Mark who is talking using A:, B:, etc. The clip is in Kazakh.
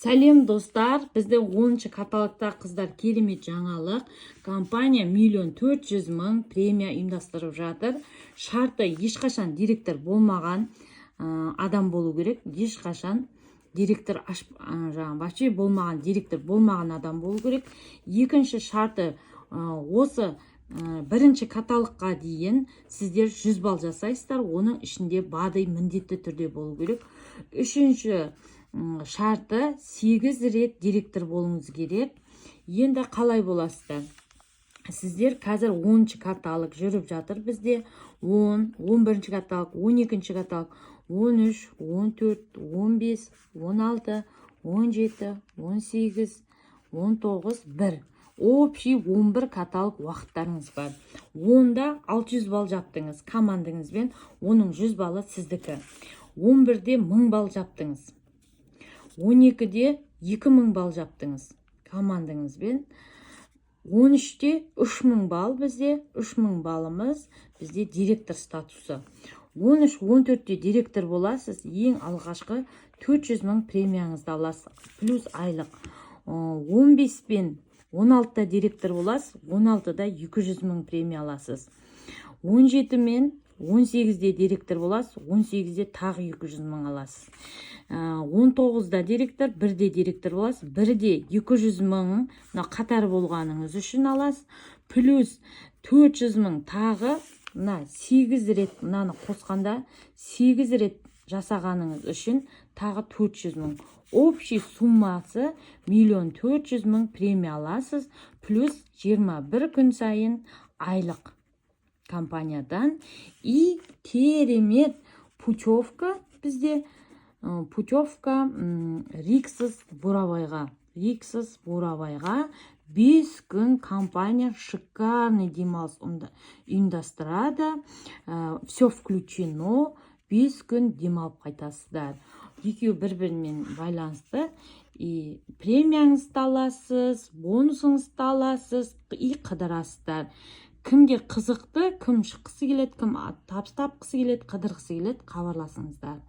A: Сәлем достар, бізде 10-шы каталогта қыздар керемет жаңалық. Компания 1.400.000 премия ұйымдастырып жатыр. Шарты ешқашан директор болмаған адам болу керек. Ешқашан директор вообще болмаған, директор болмаған адам болу керек. Екінші шарты осы бірінші каталогқа дейін сіздер 100 балл жасайсыздар. Оның ішінде бадый міндетті түрде болу керек. Үшінші шарты 8 рет директор болуыңыз керек. Енді қалай боласыздар? Сіздер қазір 10-шы каталог жүріп жатыр бізде. 10, 11-ші каталог, 12-ші каталог, 13, 14, 15, 16, 17, 18, 19, 1. Общий 11 каталог уақыттарыңыз бар. 10-да 600 балл жаптыңыз командаңызбен, оның 100 баллы сіздікі. 11-де 1000 балл жаптыңыз. 12-де 2000 балл жаптыңыз командаңызбен. 13-те 3000 балл бізде, 3000 баллымыз бізде директор статусы. 13-14-те директор боласыз, ең алғашқы 400.000 премияңызды аласыз, плюс айлық. 15 пен 16-та директор боласыз, 16-да 200.000 премия аласыз. 17 мен 18-де директор боласыз, 18-де тағы 200.000 аласыз. 19-да директор, 1-де директор боласыз, 1-де 200.000 қатар болғаныңыз үшін аласыз, плюс 400.000 тағы 8 рет мынаны қосқанда 8 рет жасағаныңыз үшін тағы 400.000. Общий суммасы 1.400.000 премия аласыз, плюс 21 күн сайын айлық компаниядан. И керемет путевка бізде, путевка Риксос Бурабайға. 5 күн компания шикарный демалыс ұйымдастырады. Все включено. 5 күн демалып қайтасыздар. Екеуі бір-бірімен байланысты. Премияңызды аласыз, бонусыңызды аласыз, қыдырасыздар. Кімге қызықты, кім шыққысы келеді, кім табыс тапқысы келеді, қыдырғысы келеді, хабарласыңыздар.